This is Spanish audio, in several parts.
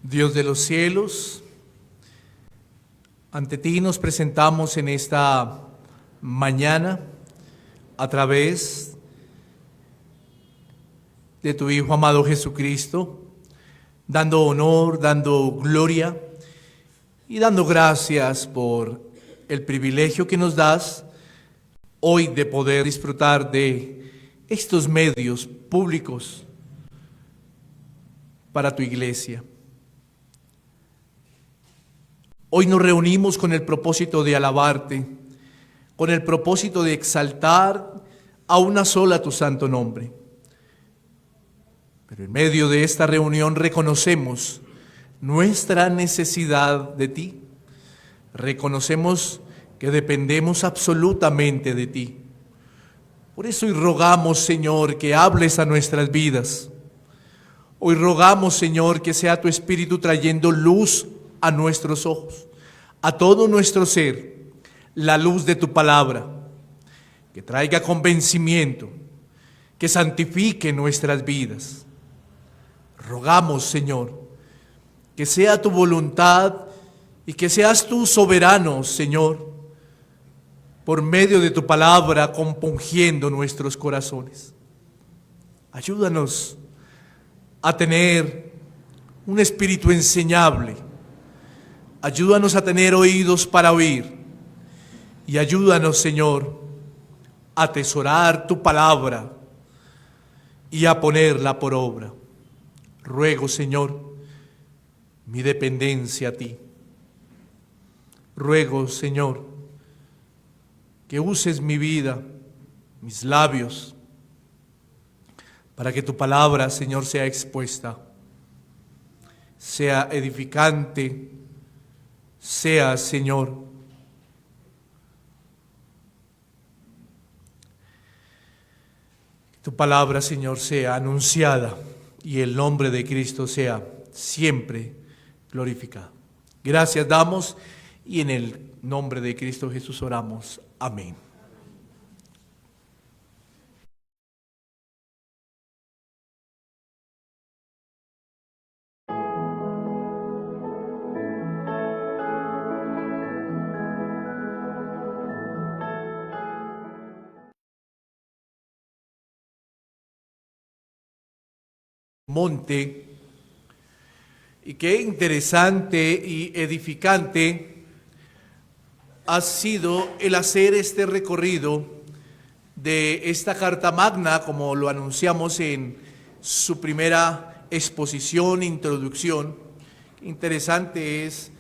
Dios de los cielos, ante ti nos presentamos en esta mañana a través de tu Hijo amado Jesucristo, dando honor, dando gloria y dando gracias por el privilegio que nos das hoy de poder disfrutar de estos medios públicos para tu iglesia. Hoy nos reunimos con el propósito de alabarte, con el propósito de exaltar a una sola tu santo nombre. Pero en medio de esta reunión reconocemos nuestra necesidad de ti. Reconocemos que dependemos absolutamente de ti. Por eso hoy rogamos, Señor, que hables a nuestras vidas. Hoy rogamos, Señor, que sea tu Espíritu trayendo luz a nuestros ojos, a todo nuestro ser, la luz de tu palabra, que traiga convencimiento, que santifique nuestras vidas. Rogamos, Señor, que sea tu voluntad y que seas tú soberano, Señor, por medio de tu palabra, compungiendo nuestros corazones. Ayúdanos a tener un espíritu enseñable. Ayúdanos a tener oídos para oír. Y ayúdanos, Señor, a atesorar tu palabra y a ponerla por obra. Ruego, Señor, mi dependencia a ti. Ruego, Señor, que uses mi vida, mis labios, para que tu palabra, Señor, sea expuesta, sea edificante, sea, Señor, que tu palabra, Señor, sea anunciada y el nombre de Cristo sea siempre glorificado. Gracias damos y en el nombre de Cristo Jesús oramos. Amén. Monte, y qué interesante y edificante ha sido el hacer este recorrido de esta Carta Magna, como lo anunciamos en su primera exposición, introducción. Interesante es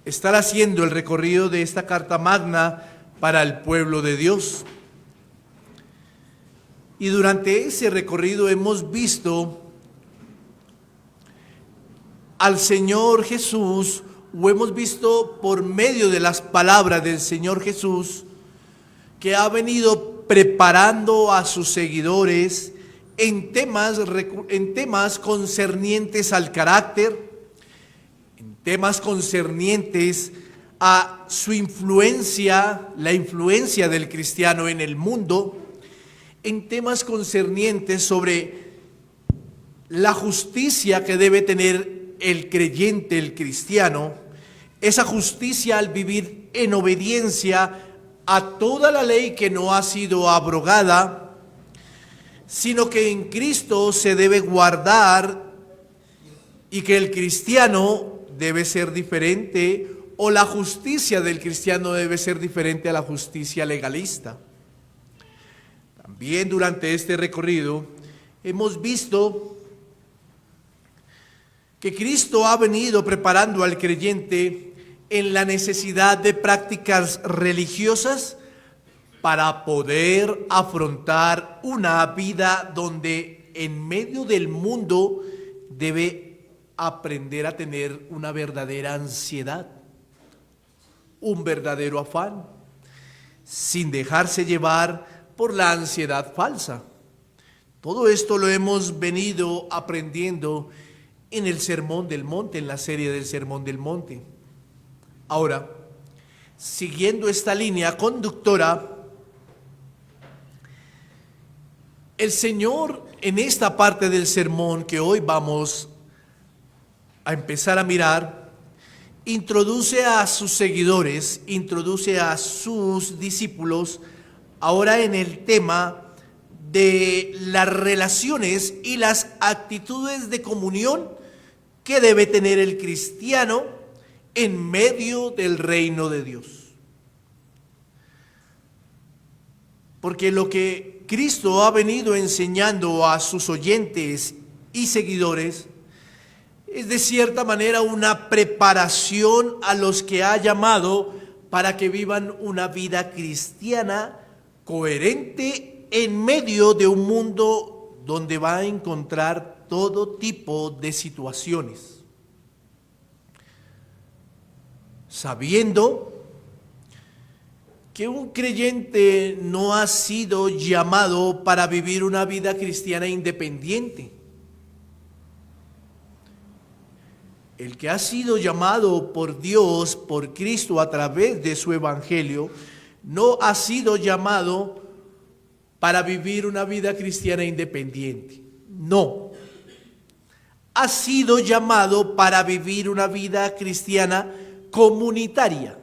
estar haciendo el recorrido de esta Carta Magna para el pueblo de Dios. Y durante ese recorrido hemos visto al Señor Jesús, o hemos visto por medio de las palabras del Señor Jesús, que ha venido preparando a sus seguidores en temas concernientes al carácter, en temas concernientes a su influencia, la influencia del cristiano en el mundo, en temas concernientes sobre la justicia que debe tener el creyente, el cristiano, esa justicia al vivir en obediencia a toda la ley que no ha sido abrogada, sino que en Cristo se debe guardar y que el cristiano debe ser diferente, o la justicia del cristiano debe ser diferente a la justicia legalista. También durante este recorrido hemos visto que Cristo ha venido preparando al creyente en la necesidad de prácticas religiosas para poder afrontar una vida donde en medio del mundo debe aprender a tener una verdadera ansiedad, un verdadero afán, sin dejarse llevar por la ansiedad falsa. Todo esto lo hemos venido aprendiendo en el Sermón del Monte, en la serie del Sermón del Monte. Ahora, siguiendo esta línea conductora, el Señor en esta parte del sermón que hoy vamos a empezar a mirar, introduce a sus seguidores, introduce a sus discípulos ahora en el tema de las relaciones y las actitudes de comunión que debe tener el cristiano en medio del reino de Dios. Porque lo que Cristo ha venido enseñando a sus oyentes y seguidores es de cierta manera una preparación a los que ha llamado para que vivan una vida cristiana coherente en medio de un mundo donde va a encontrar todo tipo de situaciones. Sabiendo que un creyente no ha sido llamado para vivir una vida cristiana independiente. El que ha sido llamado por Dios, por Cristo a través de su evangelio, no ha sido llamado para vivir una vida cristiana independiente. No. Ha sido llamado para vivir una vida cristiana comunitaria,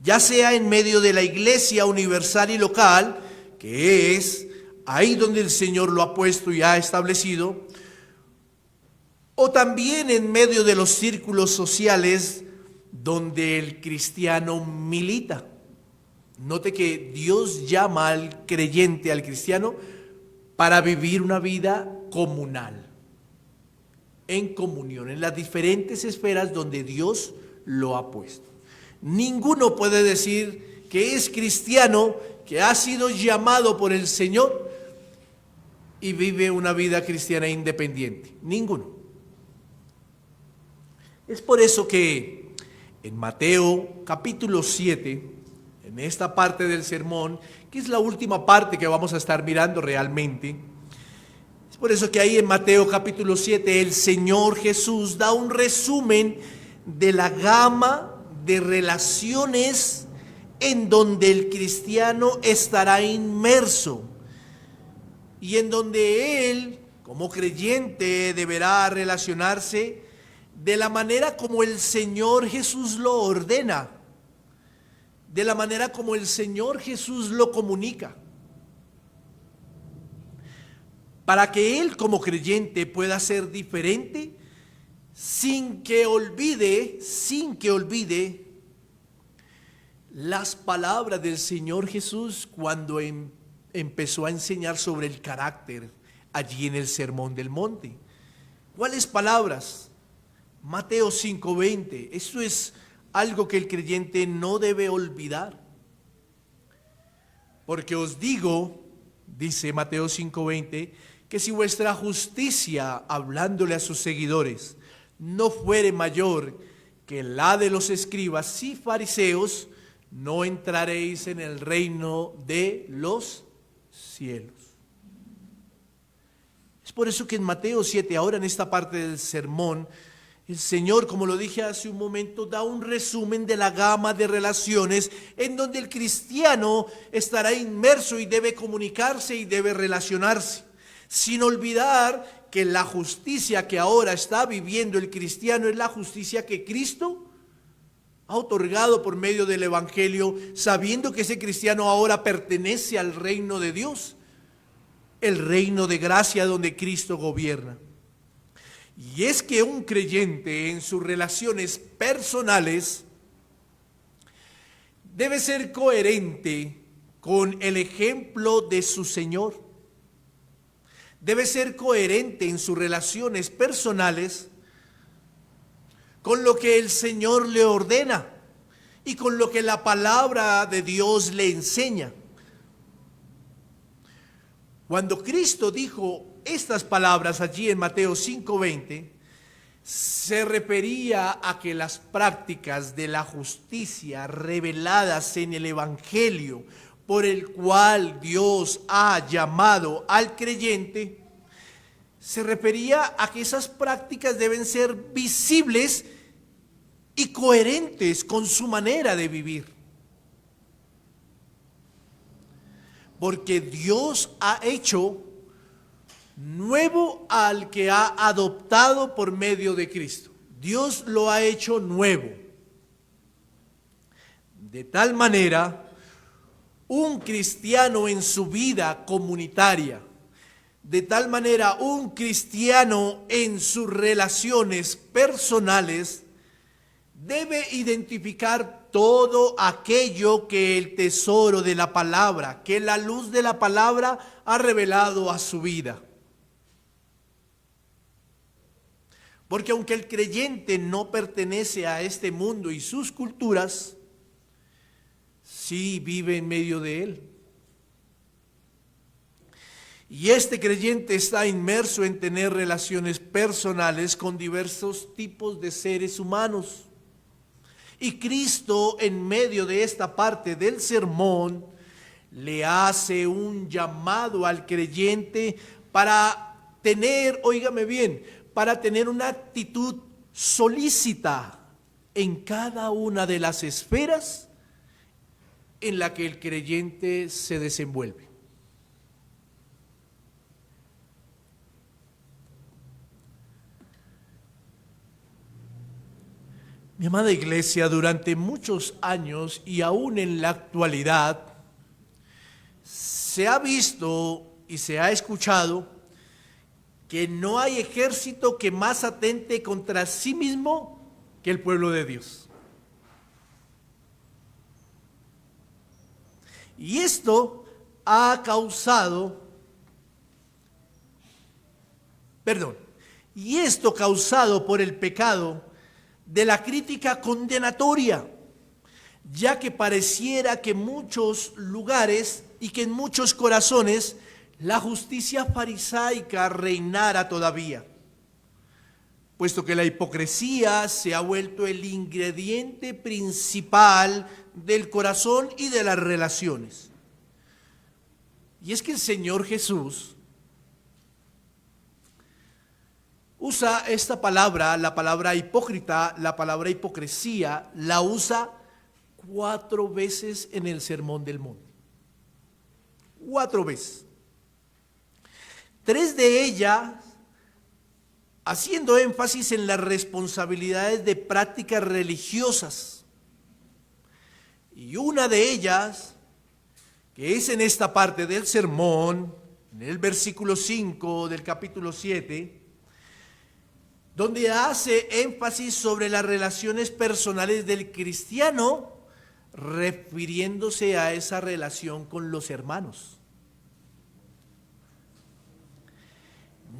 ya sea en medio de la iglesia universal y local, que es ahí donde el Señor lo ha puesto y ha establecido, o también en medio de los círculos sociales donde el cristiano milita. Note que Dios llama al creyente, al cristiano, para vivir una vida comunal, en comunión, en las diferentes esferas donde Dios lo ha puesto. Ninguno puede decir que es cristiano, que ha sido llamado por el Señor y vive una vida cristiana independiente. Ninguno. Es por eso que en Mateo capítulo 7, en esta parte del sermón, que es la última parte que vamos a estar mirando realmente, es por eso que ahí en Mateo capítulo 7 el Señor Jesús da un resumen de la gama de relaciones en donde el cristiano estará inmerso y en donde él, como creyente, deberá relacionarse de la manera como el Señor Jesús lo ordena, de la manera como el Señor Jesús lo comunica, para que él como creyente pueda ser diferente sin que olvide las palabras del Señor Jesús cuando empezó a enseñar sobre el carácter allí en el Sermón del Monte. ¿Cuáles palabras? Mateo 5:20. Esto es algo que el creyente no debe olvidar. Porque os digo, dice Mateo 5:20, que si vuestra justicia, hablándole a sus seguidores, no fuere mayor que la de los escribas y fariseos, no entraréis en el reino de los cielos. Es por eso que en Mateo 7, ahora en esta parte del sermón, el Señor, como lo dije hace un momento, da un resumen de la gama de relaciones en donde el cristiano estará inmerso y debe comunicarse y debe relacionarse, sin olvidar que la justicia que ahora está viviendo el cristiano es la justicia que Cristo ha otorgado por medio del evangelio, sabiendo que ese cristiano ahora pertenece al reino de Dios, el reino de gracia donde Cristo gobierna. Y es que un creyente en sus relaciones personales debe ser coherente con el ejemplo de su Señor. Debe ser coherente en sus relaciones personales con lo que el Señor le ordena y con lo que la palabra de Dios le enseña. Cuando Cristo dijo estas palabras allí en Mateo 5:20, se refería a que las prácticas de la justicia reveladas en el Evangelio, por el cual Dios ha llamado al creyente, se refería a que esas prácticas deben ser visibles y coherentes con su manera de vivir. Porque Dios ha hecho nuevo al que ha adoptado por medio de Cristo. Dios lo ha hecho nuevo. De tal manera, un cristiano en su vida comunitaria, de tal manera un cristiano en sus relaciones personales, debe identificar todo aquello que el tesoro de la palabra, que la luz de la palabra ha revelado a su vida. Porque aunque el creyente no pertenece a este mundo y sus culturas, sí vive en medio de él. Y este creyente está inmerso en tener relaciones personales con diversos tipos de seres humanos. Y Cristo, en medio de esta parte del sermón, le hace un llamado al creyente para tener, óigame bien, para tener una actitud solícita en cada una de las esferas en la que el creyente se desenvuelve. Mi amada iglesia, durante muchos años y aún en la actualidad, se ha visto y se ha escuchado que no hay ejército que más atente contra sí mismo que el pueblo de Dios. Y esto ha causado, causado por el pecado de la crítica condenatoria, ya que pareciera que en muchos lugares y que en muchos corazones la justicia farisaica reinara todavía, puesto que la hipocresía se ha vuelto el ingrediente principal del corazón y de las relaciones. Y es que el Señor Jesús usa esta palabra, la palabra hipócrita, la palabra hipocresía, la usa 4 veces en el Sermón del Monte. 4 veces. 3 de ellas haciendo énfasis en las responsabilidades de prácticas religiosas. Y una de ellas, que es en esta parte del sermón, en el versículo 5 del capítulo 7, donde hace énfasis sobre las relaciones personales del cristiano, refiriéndose a esa relación con los hermanos.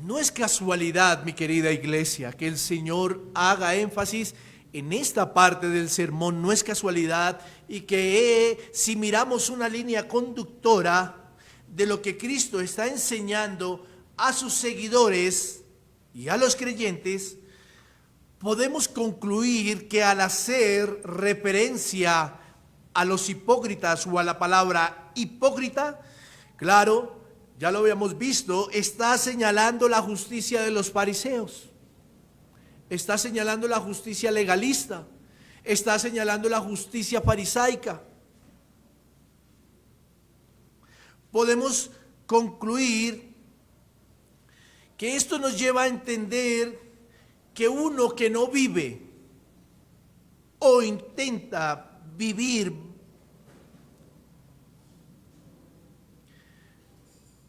No es casualidad, mi querida iglesia, que el Señor haga énfasis en esta parte del sermón, no es casualidad, y que si miramos una línea conductora de lo que Cristo está enseñando a sus seguidores y a los creyentes, podemos concluir que al hacer referencia a los hipócritas o a la palabra hipócrita, claro, ya lo habíamos visto, está señalando la justicia de los fariseos, está señalando la justicia legalista, está señalando la justicia farisaica. Podemos concluir que esto nos lleva a entender que uno que no vive o intenta vivir,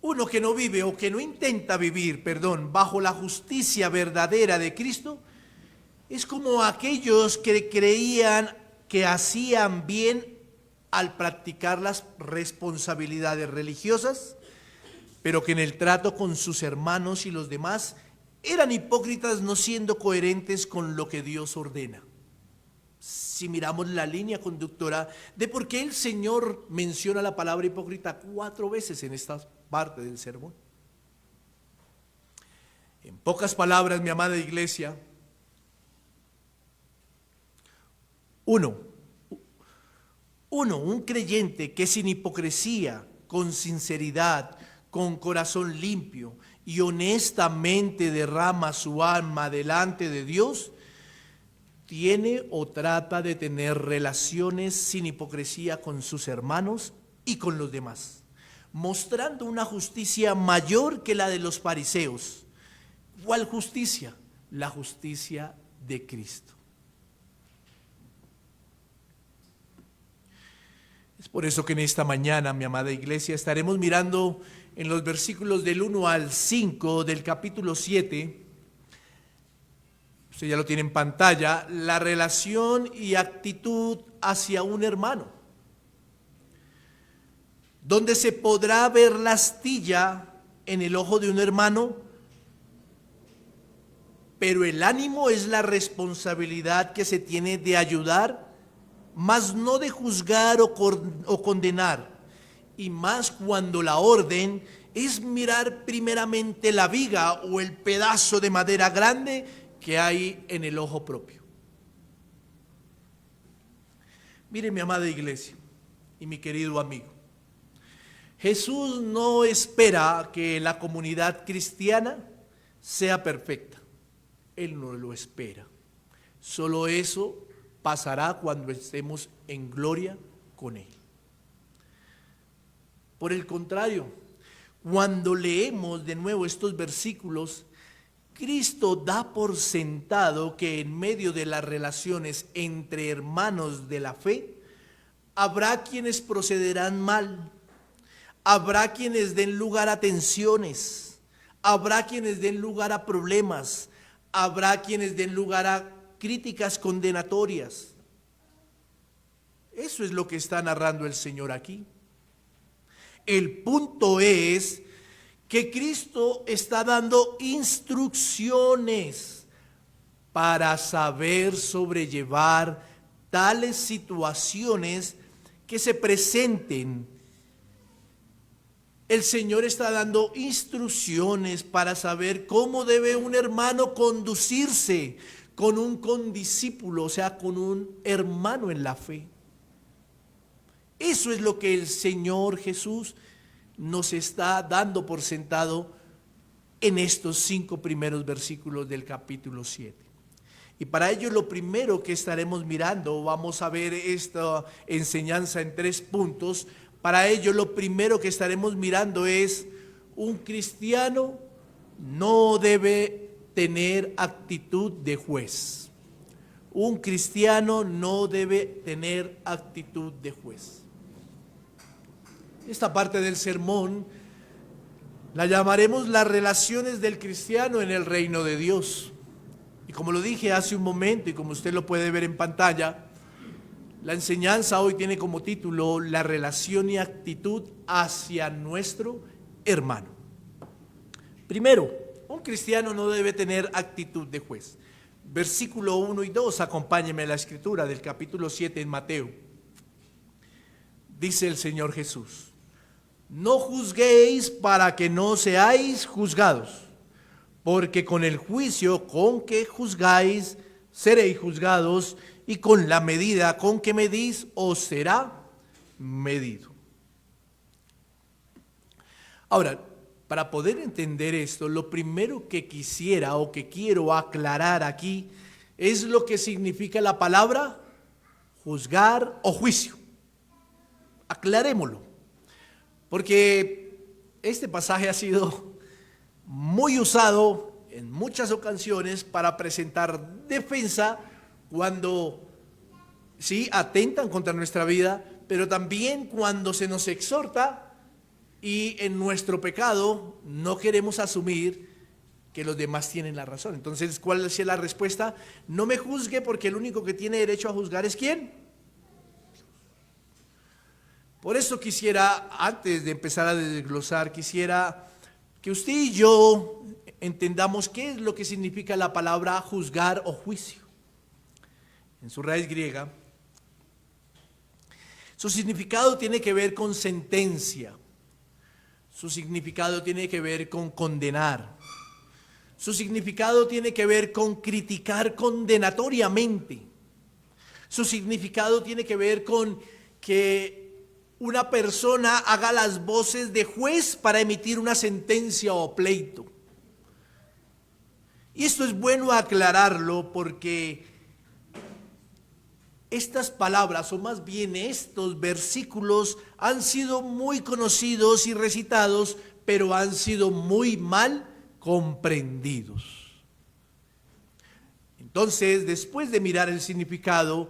uno que no vive o que no intenta vivir, bajo la justicia verdadera de Cristo, es como aquellos que creían que hacían bien al practicar las responsabilidades religiosas, pero que en el trato con sus hermanos y los demás eran hipócritas, no siendo coherentes con lo que Dios ordena. Si miramos la línea conductora de por qué el Señor menciona la palabra hipócrita 4 veces en esta parte del sermón. En pocas palabras, mi amada iglesia, un creyente que sin hipocresía, con sinceridad, con corazón limpio y honestamente derrama su alma delante de Dios, tiene o trata de tener relaciones sin hipocresía con sus hermanos y con los demás, mostrando una justicia mayor que la de los fariseos. ¿Cuál justicia? La justicia de Cristo. Es por eso que en esta mañana, mi amada iglesia, estaremos mirando en los versículos del 1 al 5 del capítulo 7, usted ya lo tiene en pantalla, la relación y actitud hacia un hermano, donde se podrá ver la astilla en el ojo de un hermano, pero el ánimo es la responsabilidad que se tiene de ayudar, mas no de juzgar o condenar, y más cuando la orden es mirar primeramente la viga o el pedazo de madera grande que hay en el ojo propio. Mire, mi amada iglesia y mi querido amigo, Jesús no espera que la comunidad cristiana sea perfecta. Él no lo espera. Solo eso pasará cuando estemos en gloria con Él. Por el contrario, cuando leemos de nuevo estos versículos, Cristo da por sentado que en medio de las relaciones entre hermanos de la fe, habrá quienes procederán mal, habrá quienes den lugar a tensiones, habrá quienes den lugar a problemas, habrá quienes den lugar a críticas condenatorias. Eso es lo que está narrando el Señor aquí. El punto es que Cristo está dando instrucciones para saber sobrellevar tales situaciones que se presenten. El Señor está dando instrucciones para saber cómo debe un hermano conducirse con un condiscípulo, o sea, con un hermano en la fe. Eso es lo que el Señor Jesús nos está dando por sentado en estos 5 primeros versículos del capítulo 7. Y para ello lo primero que estaremos mirando, vamos a ver esta enseñanza en 3 puntos. Para ello lo primero que estaremos mirando es: un cristiano no debe tener actitud de juez. Un cristiano no debe tener actitud de juez. Esta parte del sermón la llamaremos las relaciones del cristiano en el reino de Dios. Y como lo dije hace un momento y como usted lo puede ver en pantalla, la enseñanza hoy tiene como título la relación y actitud hacia nuestro hermano. Primero, un cristiano no debe tener actitud de juez. Versículo 1 y 2, acompáñeme a la escritura del capítulo 7 en Mateo. Dice el Señor Jesús: no juzguéis para que no seáis juzgados, porque con el juicio con que juzgáis seréis juzgados, y con la medida con que medís os será medido. Ahora, para poder entender esto, lo primero que quisiera o que quiero aclarar aquí es lo que significa la palabra juzgar o juicio. Aclarémoslo. Porque este pasaje ha sido muy usado en muchas ocasiones para presentar defensa cuando sí atentan contra nuestra vida, pero también cuando se nos exhorta y en nuestro pecado no queremos asumir que los demás tienen la razón. Entonces, ¿cuál es la respuesta? No me juzgue, porque el único que tiene derecho a juzgar es ¿quién? Por eso quisiera, antes de empezar a desglosar, quisiera que usted y yo entendamos qué es lo que significa la palabra juzgar o juicio. En su raíz griega, su significado tiene que ver con sentencia, su significado tiene que ver con condenar, su significado tiene que ver con criticar condenatoriamente, su significado tiene que ver con que una persona haga las voces de juez para emitir una sentencia o pleito. Y esto es bueno aclararlo porque Estas palabras, o más bien estos versículos, han sido muy conocidos y recitados, pero han sido muy mal comprendidos. Entonces, después de mirar el significado,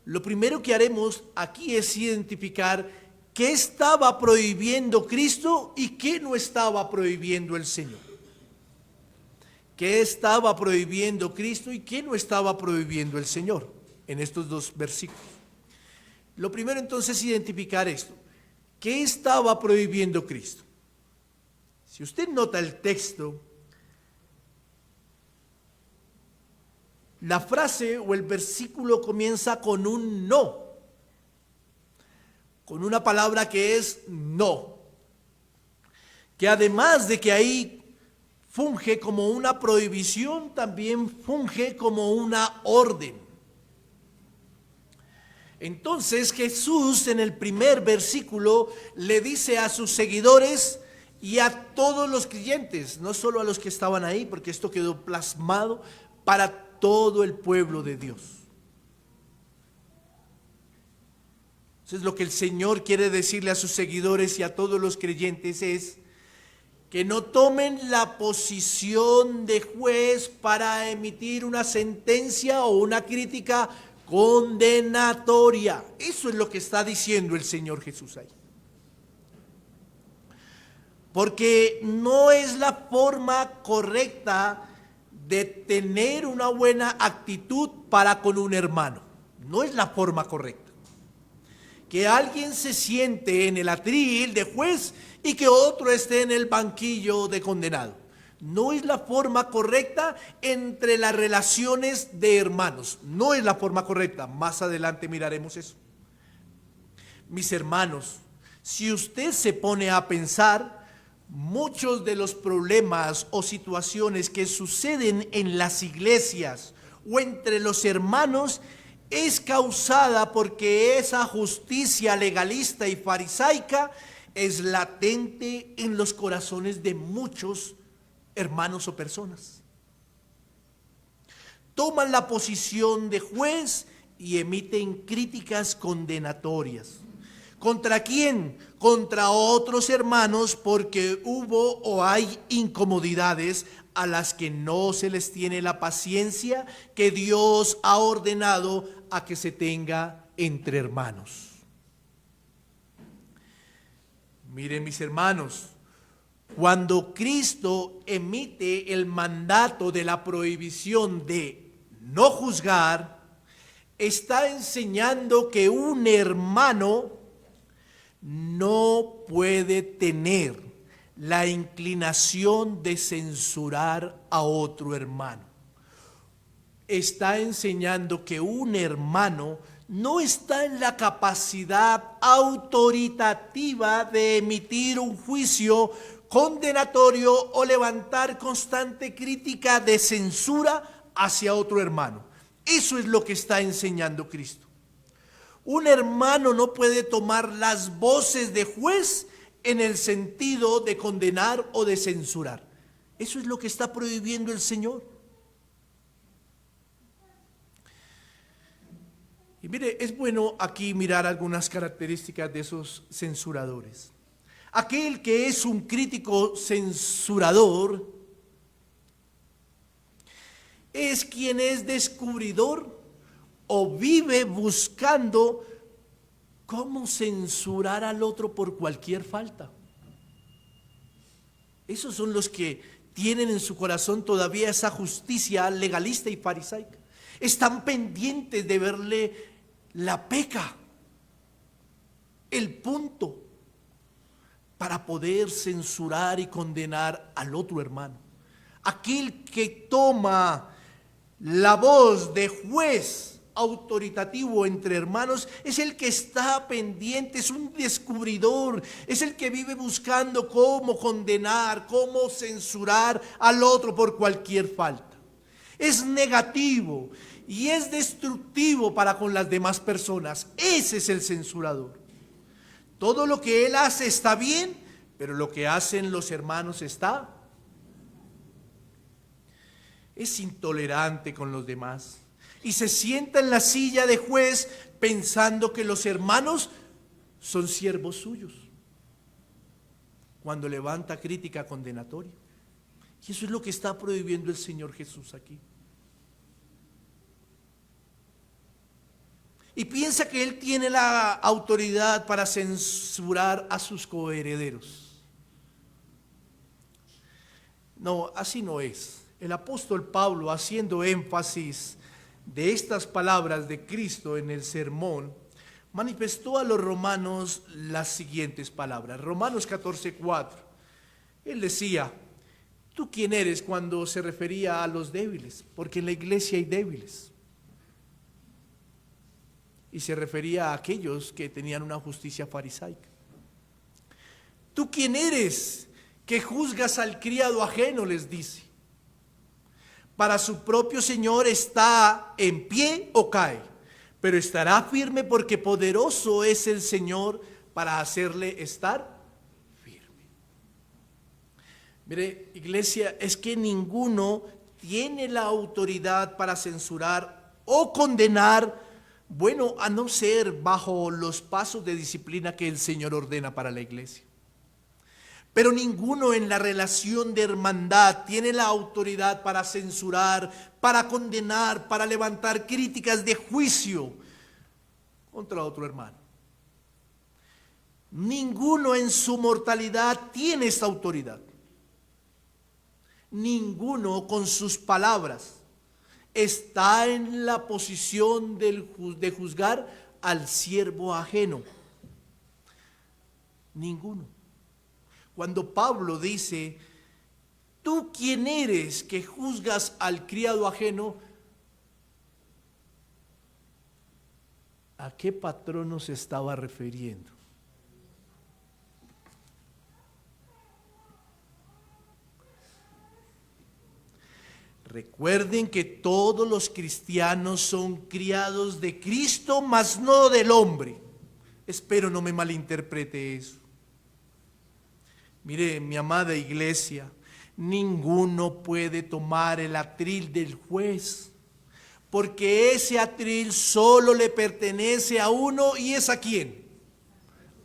lo primero que haremos aquí es identificar qué estaba prohibiendo Cristo y qué no estaba prohibiendo el Señor. ¿Qué estaba prohibiendo Cristo y qué no estaba prohibiendo el Señor en estos dos versículos? Lo primero entonces es identificar esto. ¿Qué estaba prohibiendo Cristo? Si usted nota el texto, la frase o el versículo comienza con un no, con una palabra que es no, que además de que ahí funge como una prohibición, también funge como una orden. Entonces Jesús en el primer versículo le dice a sus seguidores y a todos los creyentes, no solo a los que estaban ahí, porque esto quedó plasmado para todo el pueblo de Dios. Entonces lo que el Señor quiere decirle a sus seguidores y a todos los creyentes es que no tomen la posición de juez para emitir una sentencia o una crítica condenatoria. Eso es lo que está diciendo el Señor Jesús ahí. Porque no es la forma correcta de tener una buena actitud para con un hermano. No es la forma correcta. Que alguien se siente en el atril de juez y que otro esté en el banquillo de condenado. No es la forma correcta entre las relaciones de hermanos. No es la forma correcta. Más adelante miraremos eso. Mis hermanos, si usted se pone a pensar, muchos de los problemas o situaciones que suceden en las iglesias o entre los hermanos es causada porque esa justicia legalista y farisaica es latente en los corazones de muchos hermanos o personas. Toman la posición de juez y emiten críticas condenatorias. ¿Contra quién? Contra otros hermanos porque hubo o hay incomodidades a las que no se les tiene la paciencia que Dios ha ordenado a que se tenga entre hermanos. Miren, mis hermanos, cuando Cristo emite el mandato de la prohibición de no juzgar, está enseñando que un hermano no puede tener la inclinación de censurar a otro hermano. Está enseñando que un hermano no está en la capacidad autoritativa de emitir un juicio condenatorio o levantar constante crítica de censura hacia otro hermano. Eso es lo que está enseñando Cristo. Un hermano no puede tomar las voces de juez en el sentido de condenar o de censurar. Eso es lo que está prohibiendo el Señor. Y mire, es bueno aquí mirar algunas características de esos censuradores. Aquel que es un crítico censurador es quien es descubridor o vive buscando cómo censurar al otro por cualquier falta. Esos son los que tienen en su corazón todavía esa justicia legalista y farisaica. Están pendientes de verle la peca, el punto, para poder censurar y condenar al otro hermano. Aquel que toma la voz de juez autoritativo entre hermanos es el que está pendiente, es un descubridor, es el que vive buscando cómo condenar, cómo censurar al otro por cualquier falta. Es negativo y es destructivo para con las demás personas. Ese es el censurador. Todo lo que él hace está bien, pero lo que hacen los hermanos está. Es intolerante con los demás. y se sienta en la silla de juez pensando que los hermanos son siervos suyos, cuando levanta crítica condenatoria. Y eso es lo que está prohibiendo el Señor Jesús aquí. Y piensa que Él tiene la autoridad para censurar a sus coherederos. No, así no es. El apóstol Pablo, haciendo énfasis de estas palabras de Cristo en el sermón, manifestó a los romanos las siguientes palabras. Romanos 14:4. Él decía: ¿tú quién eres?, cuando se refería a los débiles, porque en la iglesia hay débiles. Y se refería a aquellos que tenían una justicia farisaica. ¿Tú quién eres que juzgas al criado ajeno?, les dice. Para su propio Señor está en pie o cae, pero estará firme, porque poderoso es el Señor para hacerle estar firme. Mire, iglesia, es que ninguno tiene la autoridad para censurar o condenar, bueno, a no ser bajo los pasos de disciplina que el Señor ordena para la iglesia. Pero ninguno en la relación de hermandad tiene la autoridad para censurar, para condenar, para levantar críticas de juicio contra otro hermano. Ninguno en su mortalidad tiene esta autoridad. Ninguno con sus palabras está en la posición de juzgar al siervo ajeno. Ninguno. Cuando Pablo dice: ¿tú quién eres que juzgas al criado ajeno?, ¿a qué patrono se estaba refiriendo? Recuerden que todos los cristianos son criados de Cristo, mas no del hombre. Espero no me malinterprete eso. Mire, mi amada iglesia, ninguno puede tomar el atril del juez, porque ese atril solo le pertenece a uno, y es ¿a quién?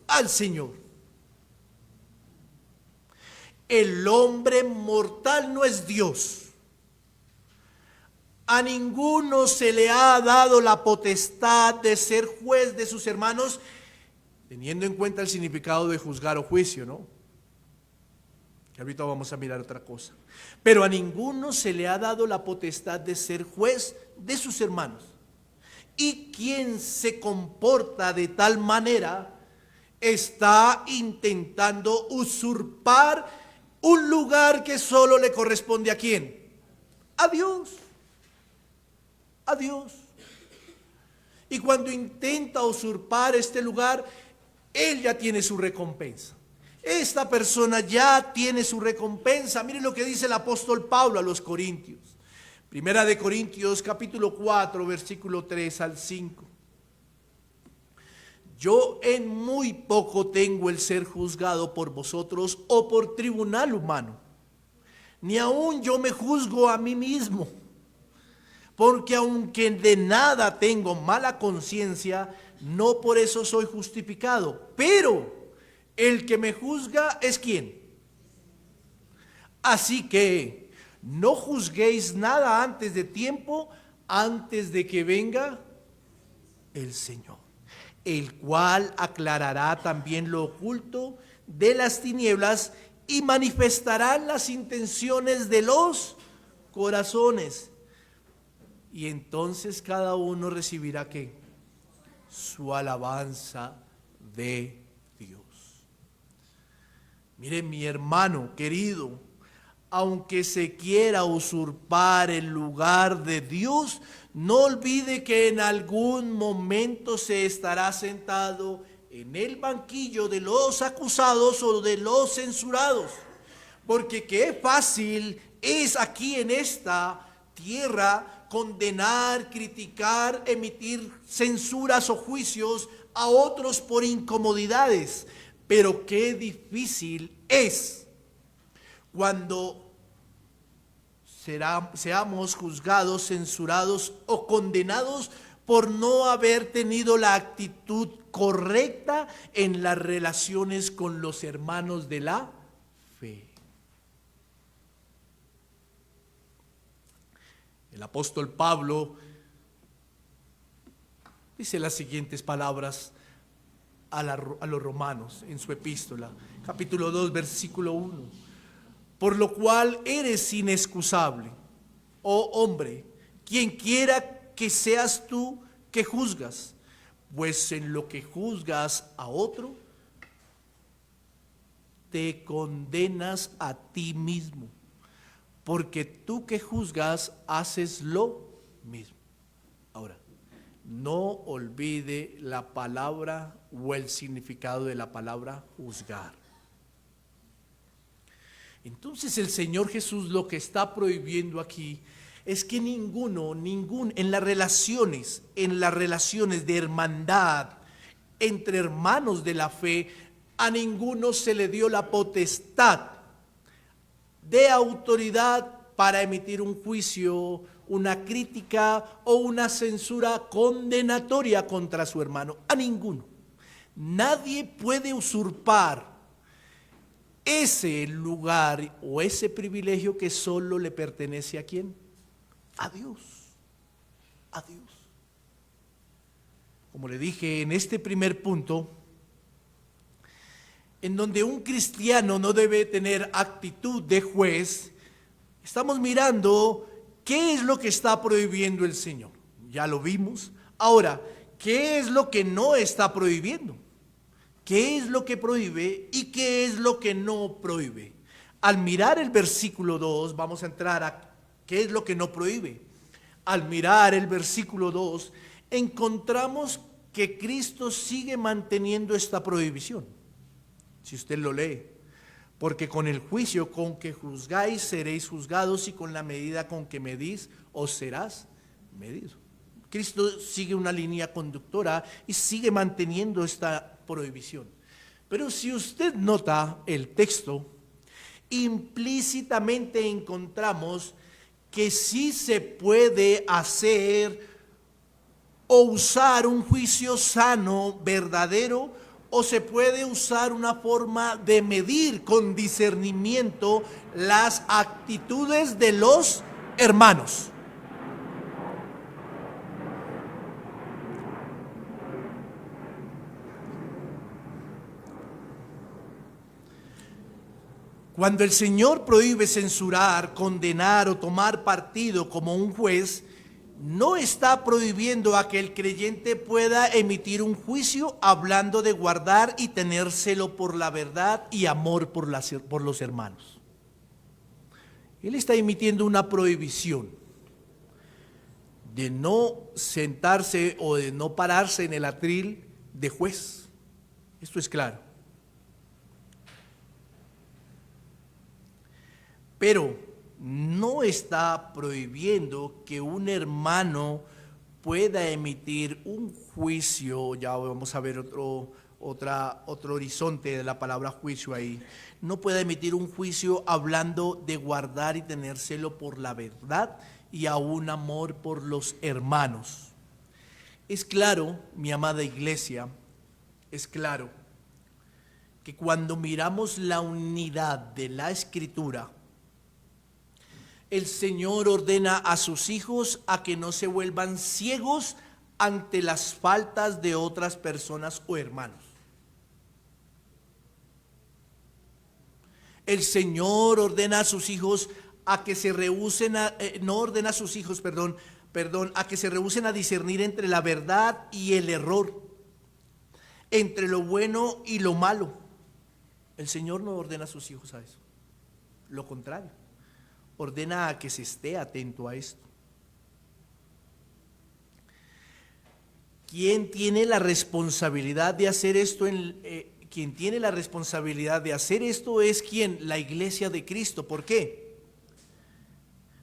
Al Señor. El hombre mortal no es Dios. A ninguno se le ha dado la potestad de ser juez de sus hermanos, teniendo en cuenta el significado de juzgar o juicio, ¿no? Que ahorita vamos a mirar otra cosa. Pero a ninguno se le ha dado la potestad de ser juez de sus hermanos. Y quien se comporta de tal manera está intentando usurpar un lugar que solo le corresponde ¿a quién? A Dios. A Dios. Y cuando intenta usurpar este lugar, él ya tiene su recompensa. Esta persona ya tiene su recompensa. Miren lo que dice el apóstol Pablo a los Corintios. Primera de Corintios capítulo 4, versículo 3 al 5. Yo en muy poco tengo el ser juzgado por vosotros o por tribunal humano. Ni aun yo me juzgo a mí mismo. Porque aunque de nada tengo mala conciencia, no por eso soy justificado. Pero el que me juzga es ¿quién? Así que no juzguéis nada antes de tiempo, antes de que venga el Señor, el cual aclarará también lo oculto de las tinieblas y manifestará las intenciones de los corazones. Y entonces cada uno recibirá ¿qué? Su alabanza de Dios. Mire, mi hermano querido, aunque se quiera usurpar el lugar de Dios, no olvide que en algún momento se estará sentado en el banquillo de los acusados o de los censurados. Porque qué fácil es aquí en esta tierra condenar, criticar, emitir censuras o juicios a otros por incomodidades. Pero qué difícil es cuando seamos juzgados, censurados o condenados por no haber tenido la actitud correcta en las relaciones con los hermanos de la fe. El apóstol Pablo dice las siguientes palabras a los romanos en su epístola, capítulo 2, versículo 1. Por lo cual eres inexcusable, oh hombre, quien quiera que seas tú que juzgas, pues en lo que juzgas a otro, te condenas a ti mismo, porque tú que juzgas haces lo mismo. Ahora, no olvide la palabra o el significado de la palabra juzgar. Entonces el Señor Jesús lo que está prohibiendo aquí es que en las relaciones de hermandad entre hermanos de la fe, a ninguno se le dio la potestad de autoridad para emitir un juicio, una crítica o una censura condenatoria contra su hermano. A ninguno. Nadie puede usurpar ese lugar o ese privilegio que solo le pertenece ¿a quién? A Dios. A Dios. Como le dije en este primer punto, en donde un cristiano no debe tener actitud de juez, estamos mirando qué es lo que está prohibiendo el Señor. Ya lo vimos. Ahora, ¿qué es lo que no está prohibiendo? ¿Qué es lo que prohíbe y qué es lo que no prohíbe? Al mirar el versículo 2, vamos a entrar a qué es lo que no prohíbe. Al mirar el versículo 2, encontramos que Cristo sigue manteniendo esta prohibición. Si usted lo lee, porque con el juicio con que juzgáis seréis juzgados y con la medida con que medís os serás medido. Cristo sigue una línea conductora y sigue manteniendo esta prohibición. Pero si usted nota el texto, implícitamente encontramos que sí se puede hacer o usar un juicio sano, verdadero, o se puede usar una forma de medir con discernimiento las actitudes de los hermanos. Cuando el Señor prohíbe censurar, condenar o tomar partido como un juez, no está prohibiendo a que el creyente pueda emitir un juicio hablando de guardar y tener celo por la verdad y amor por los hermanos. Él está emitiendo una prohibición de no sentarse o de no pararse en el atril de juez. Esto es claro. Pero no está prohibiendo que un hermano pueda emitir un juicio. Ya vamos a ver otro horizonte de la palabra juicio ahí. No pueda emitir un juicio hablando de guardar y tener celo por la verdad y aún amor por los hermanos. Es claro, mi amada iglesia, es claro que cuando miramos la unidad de la Escritura, el Señor ordena a sus hijos a que no se vuelvan ciegos ante las faltas de otras personas o hermanos. El Señor ordena a sus hijos a que se rehúsen a que se rehúsen a discernir entre la verdad y el error, entre lo bueno y lo malo. El Señor no ordena a sus hijos a eso. Lo contrario. Ordena a que se esté atento a esto. ¿Quién tiene la responsabilidad de hacer esto? Quien tiene la responsabilidad de hacer esto es ¿quién? La iglesia de Cristo. ¿Por qué?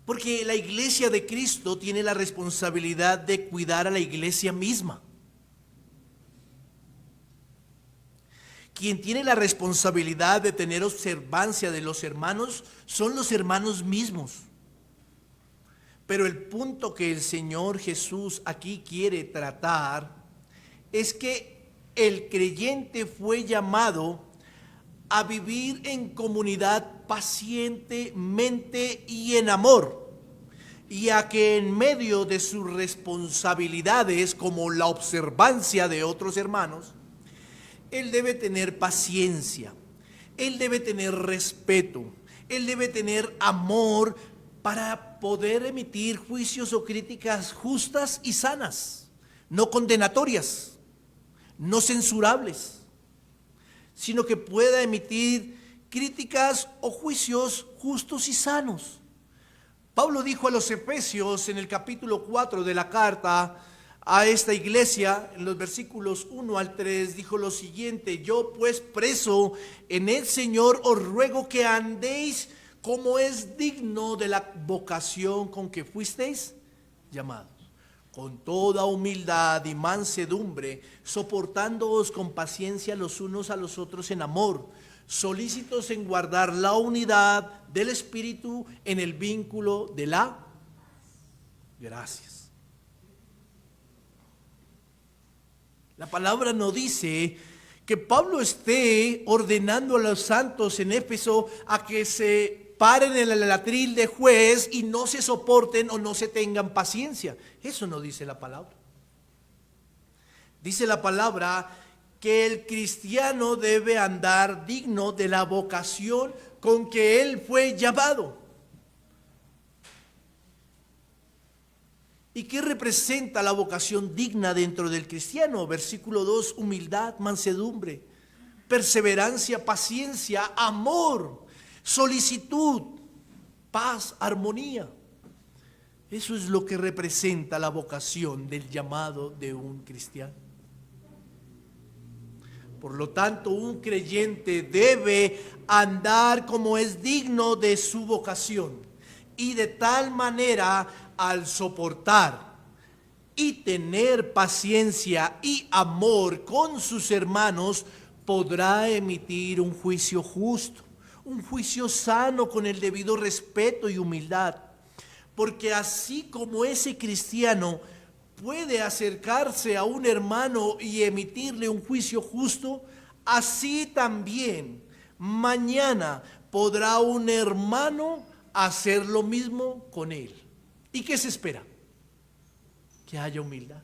Porque la iglesia de Cristo tiene la responsabilidad de cuidar a la iglesia misma. Quien tiene la responsabilidad de tener observancia de los hermanos son los hermanos mismos. Pero el punto que el Señor Jesús aquí quiere tratar es que el creyente fue llamado a vivir en comunidad pacientemente y en amor, y a que en medio de sus responsabilidades como la observancia de otros hermanos, él debe tener paciencia, él debe tener respeto, él debe tener amor para poder emitir juicios o críticas justas y sanas, no condenatorias, no censurables, sino que pueda emitir críticas o juicios justos y sanos. Pablo dijo a los Efesios en el capítulo 4 de la carta a esta iglesia, en los versículos 1 al 3, dijo lo siguiente: yo pues preso en el Señor os ruego que andéis como es digno de la vocación con que fuisteis llamados, con toda humildad y mansedumbre, soportándoos con paciencia los unos a los otros en amor, solícitos en guardar la unidad del Espíritu en el vínculo de la gracias. La palabra no dice que Pablo esté ordenando a los santos en Éfeso a que se paren en el atril de juez y no se soporten o no se tengan paciencia. Eso no dice la palabra. Dice la palabra que el cristiano debe andar digno de la vocación con que él fue llamado. ¿Y qué representa la vocación digna dentro del cristiano? Versículo 2, humildad, mansedumbre, perseverancia, paciencia, amor, solicitud, paz, armonía. Eso es lo que representa la vocación del llamado de un cristiano. Por lo tanto, un creyente debe andar como es digno de su vocación, y de tal manera, al soportar y tener paciencia y amor con sus hermanos, podrá emitir un juicio justo, un juicio sano con el debido respeto y humildad. Porque así como ese cristiano puede acercarse a un hermano y emitirle un juicio justo, así también mañana podrá un hermano hacer lo mismo con él. ¿Y qué se espera? Que haya humildad.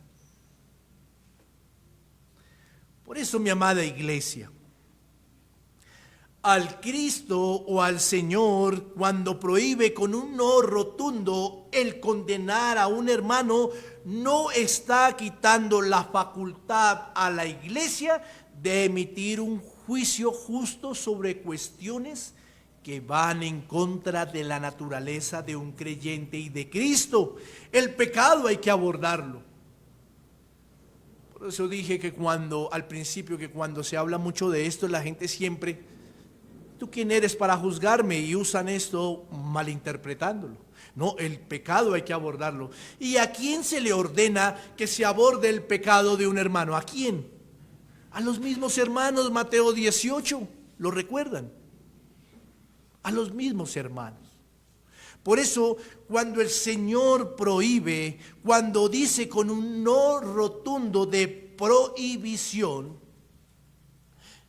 Por eso, mi amada iglesia, al Cristo o al Señor, cuando prohíbe con un no rotundo el condenar a un hermano, no está quitando la facultad a la iglesia de emitir un juicio justo sobre cuestiones que van en contra de la naturaleza de un creyente y de Cristo. El pecado hay que abordarlo. Por eso dije que al principio, que cuando se habla mucho de esto, la gente siempre: ¿tú quién eres para juzgarme? Y usan esto malinterpretándolo. No, el pecado hay que abordarlo. ¿Y a quién se le ordena que se aborde el pecado de un hermano? ¿A quién? A los mismos hermanos. Mateo 18, ¿lo recuerdan? A los mismos hermanos. Por eso, cuando el Señor prohíbe, cuando dice con un no rotundo de prohibición,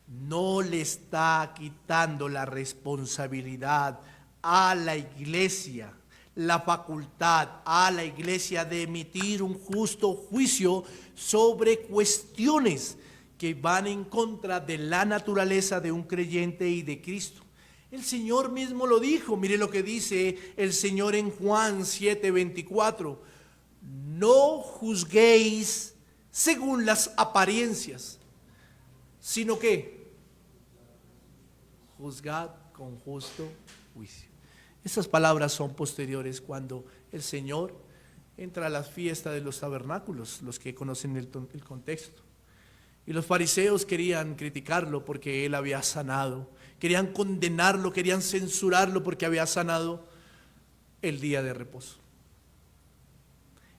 no le está quitando la responsabilidad a la iglesia, la facultad a la iglesia de emitir un justo juicio sobre cuestiones que van en contra de la naturaleza de un creyente y de Cristo. El Señor mismo lo dijo. Mire lo que dice el Señor en Juan 7:24. No juzguéis según las apariencias, sino que juzgad con justo juicio. Esas palabras son posteriores cuando el Señor entra a la fiesta de los tabernáculos, los que conocen el contexto. Y los fariseos querían criticarlo porque él había sanado, querían condenarlo, querían censurarlo porque había sanado el día de reposo.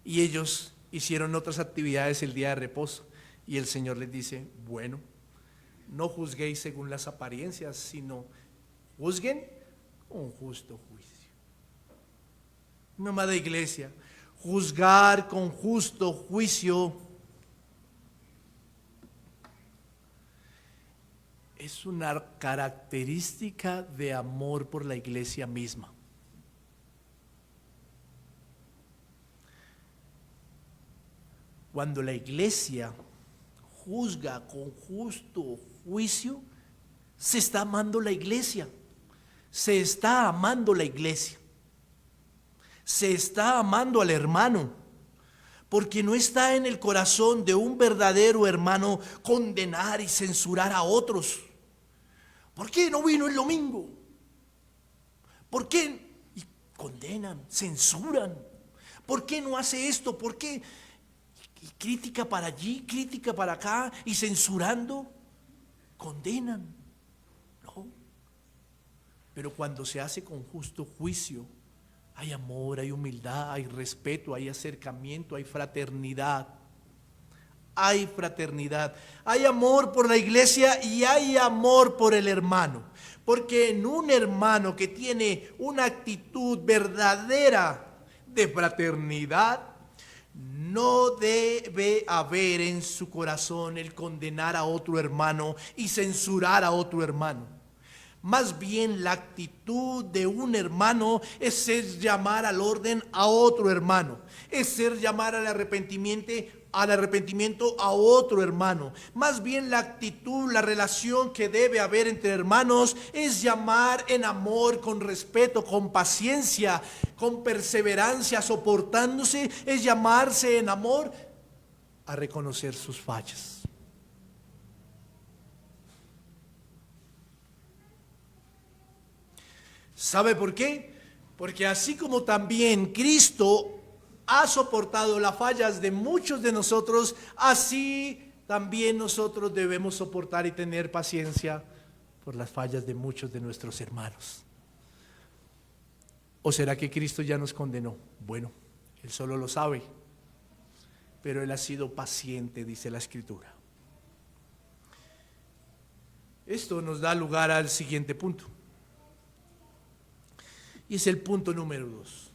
Y ellos hicieron otras actividades el día de reposo. Y el Señor les dice: bueno, no juzguéis según las apariencias, sino juzguen con justo juicio. Mi amada iglesia, juzgar con justo juicio es una característica de amor por la iglesia misma. Cuando la iglesia juzga con justo juicio, se está amando la iglesia, se está amando la iglesia, se está amando al hermano, porque no está en el corazón de un verdadero hermano condenar y censurar a otros. ¿Por qué no vino el domingo? ¿Por qué? Y condenan, censuran. ¿Por qué no hace esto? ¿Por qué? Y crítica para allí, crítica para acá, y censurando, condenan. No. Pero cuando se hace con justo juicio, hay amor, hay humildad, hay respeto, hay acercamiento, hay fraternidad. Hay fraternidad, hay amor por la iglesia y hay amor por el hermano. Porque en un hermano que tiene una actitud verdadera de fraternidad, no debe haber en su corazón el condenar a otro hermano y censurar a otro hermano. Más bien la actitud de un hermano es llamar al orden a otro hermano, es llamar al arrepentimiento a otro hermano. Más bien la actitud, la relación que debe haber entre hermanos es llamar en amor, con respeto, con paciencia, con perseverancia, soportándose, es llamarse en amor a reconocer sus fallas. ¿Sabe por qué? Porque así como también Cristo ha soportado las fallas de muchos de nosotros, así también nosotros debemos soportar y tener paciencia por las fallas de muchos de nuestros hermanos. ¿O será que Cristo ya nos condenó? Bueno, Él solo lo sabe, pero Él ha sido paciente, dice la Escritura. Esto nos da lugar al siguiente punto. Y es el punto número 2.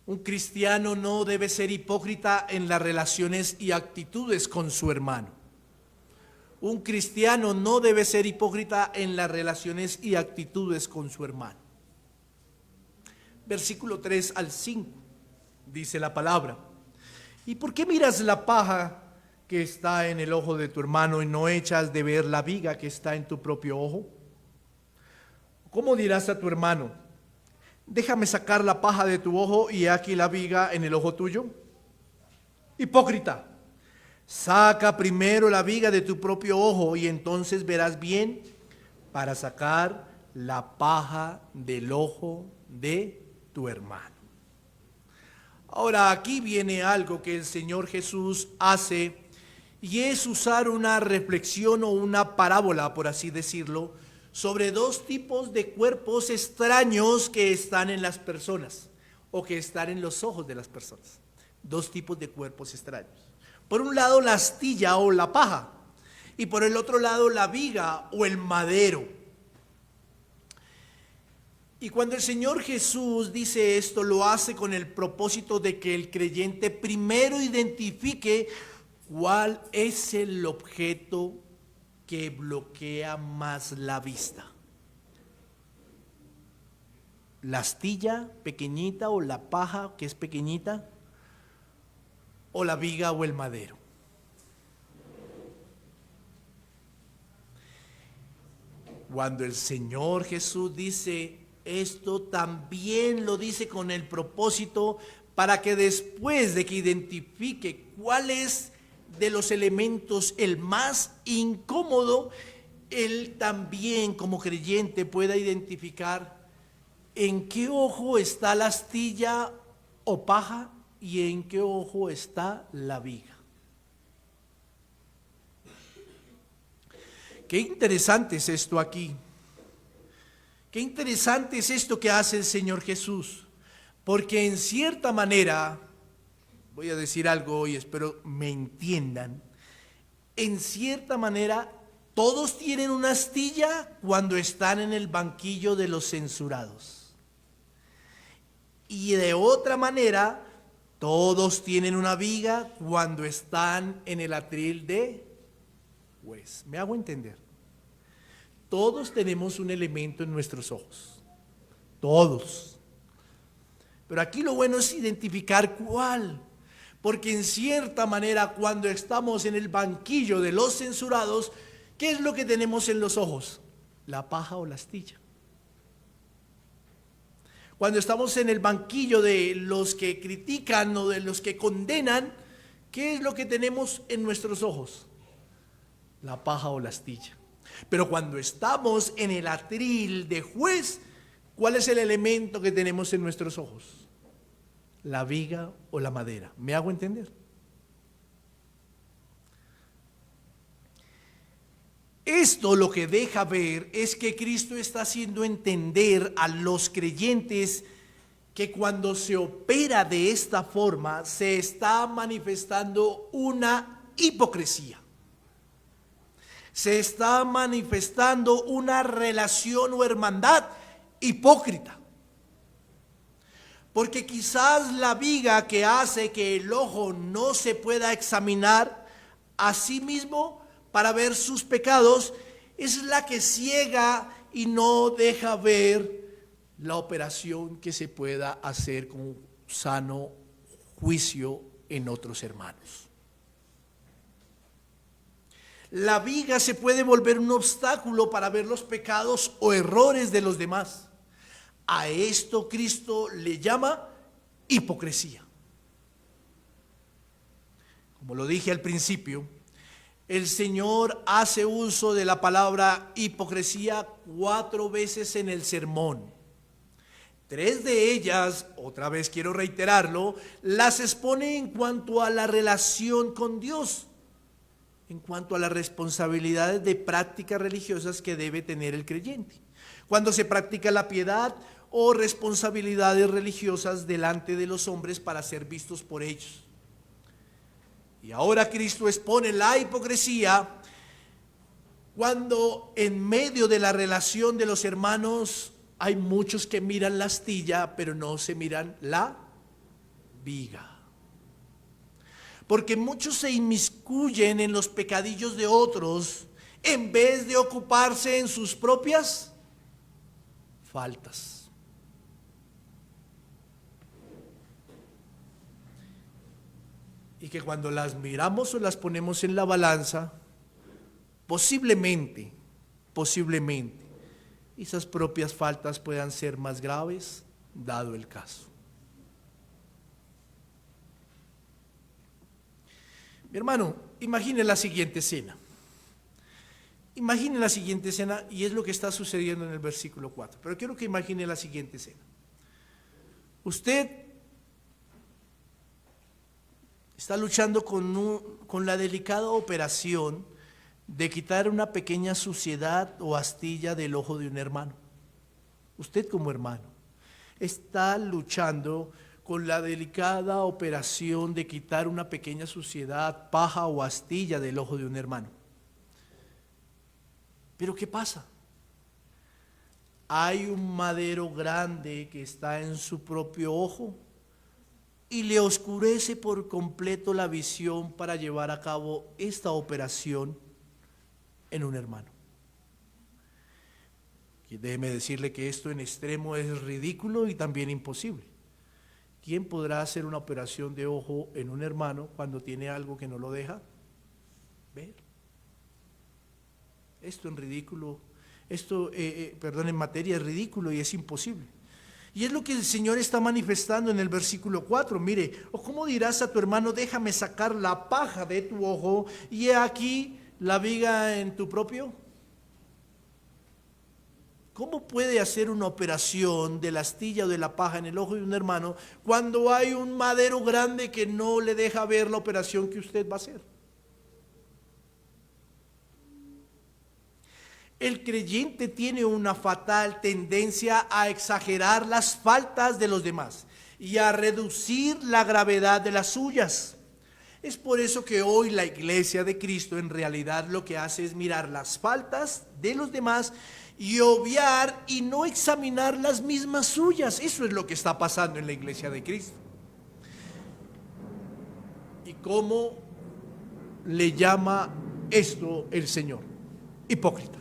Un cristiano no debe ser hipócrita en las relaciones y actitudes con su hermano. Un cristiano no debe ser hipócrita en las relaciones y actitudes con su hermano. Versículo 3 al 5, dice la palabra: ¿y por qué miras la paja que está en el ojo de tu hermano y no echas de ver la viga que está en tu propio ojo? ¿Cómo dirás a tu hermano: déjame sacar la paja de tu ojo y aquí la viga en el ojo tuyo? Hipócrita, saca primero la viga de tu propio ojo y entonces verás bien para sacar la paja del ojo de tu hermano. Ahora aquí viene algo que el Señor Jesús hace, y es usar una reflexión o una parábola, por así decirlo, sobre dos tipos de cuerpos extraños que están en las personas o que están en los ojos de las personas. Dos tipos de cuerpos extraños. Por un lado la astilla o la paja, y por el otro lado la viga o el madero. Y cuando el Señor Jesús dice esto, lo hace con el propósito de que el creyente primero identifique cuál es el objeto que bloquea más la vista. La astilla pequeñita o la paja que es pequeñita, o la viga o el madero. Cuando el Señor Jesús dice esto, también lo dice con el propósito para que después de que identifique cuál es de los elementos el más incómodo, él también como creyente pueda identificar en qué ojo está la astilla o paja y en qué ojo está la viga. Qué interesante es esto aquí. Qué interesante es esto que hace el Señor Jesús, porque en cierta manera, voy a decir algo y espero me entiendan, en cierta manera todos tienen una astilla cuando están en el banquillo de los censurados. Y de otra manera, todos tienen una viga cuando están en el atril de juez. ¿Me hago entender? Todos tenemos un elemento en nuestros ojos. Todos. Pero aquí lo bueno es identificar cuál. Porque en cierta manera, cuando estamos en el banquillo de los censurados, ¿qué es lo que tenemos en los ojos? La paja o la astilla. Cuando estamos en el banquillo de los que critican o de los que condenan, ¿qué es lo que tenemos en nuestros ojos? La paja o la astilla. Pero cuando estamos en el atril de juez, ¿cuál es el elemento que tenemos en nuestros ojos? La viga o la madera. ¿Me hago entender? Esto lo que deja ver es que Cristo está haciendo entender a los creyentes que cuando se opera de esta forma se está manifestando una hipocresía. Se está manifestando una relación o hermandad hipócrita. Porque quizás la viga que hace que el ojo no se pueda examinar a sí mismo para ver sus pecados es la que ciega y no deja ver la operación que se pueda hacer con sano juicio en otros hermanos. La viga se puede volver un obstáculo para ver los pecados o errores de los demás. A esto Cristo le llama hipocresía. Como lo dije al principio, el Señor hace uso de la palabra hipocresía 4 veces en el sermón. 3 de ellas, otra vez quiero reiterarlo, las expone en cuanto a la relación con Dios, en cuanto a las responsabilidades de prácticas religiosas que debe tener el creyente. Cuando se practica la piedad o responsabilidades religiosas delante de los hombres para ser vistos por ellos. Y ahora Cristo expone la hipocresía cuando en medio de la relación de los hermanos hay muchos que miran la astilla, pero no se miran la viga. Porque muchos se inmiscuyen en los pecadillos de otros en vez de ocuparse en sus propias faltas. Y que cuando las miramos o las ponemos en la balanza, posiblemente, esas propias faltas puedan ser más graves, dado el caso. Mi hermano, imagine la siguiente escena. Imagine la siguiente escena y es lo que está sucediendo en el versículo 4. Pero quiero que imagine la siguiente escena. Usted está luchando con la delicada operación de quitar una pequeña suciedad o astilla del ojo de un hermano. Usted como hermano está luchando con la delicada operación de quitar una pequeña suciedad, paja o astilla del ojo de un hermano. Pero ¿qué pasa? Hay un madero grande que está en su propio ojo y le oscurece por completo la visión para llevar a cabo esta operación en un hermano. Y déjeme decirle que esto en extremo es ridículo y también imposible. ¿Quién podrá hacer una operación de ojo en un hermano cuando tiene algo que no lo deja ver? Esto en materia es ridículo y es imposible. Y es lo que el Señor está manifestando en el versículo 4. Mire, ¿o cómo dirás a tu hermano, déjame sacar la paja de tu ojo y he aquí la viga en tu propio? ¿Cómo puede hacer una operación de la astilla o de la paja en el ojo de un hermano cuando hay un madero grande que no le deja ver la operación que usted va a hacer? El creyente tiene una fatal tendencia a exagerar las faltas de los demás y a reducir la gravedad de las suyas. Es por eso que hoy la iglesia de Cristo en realidad lo que hace es mirar las faltas de los demás y obviar y no examinar las mismas suyas. Eso es lo que está pasando en la iglesia de Cristo. ¿Y cómo le llama esto el Señor? Hipócrita.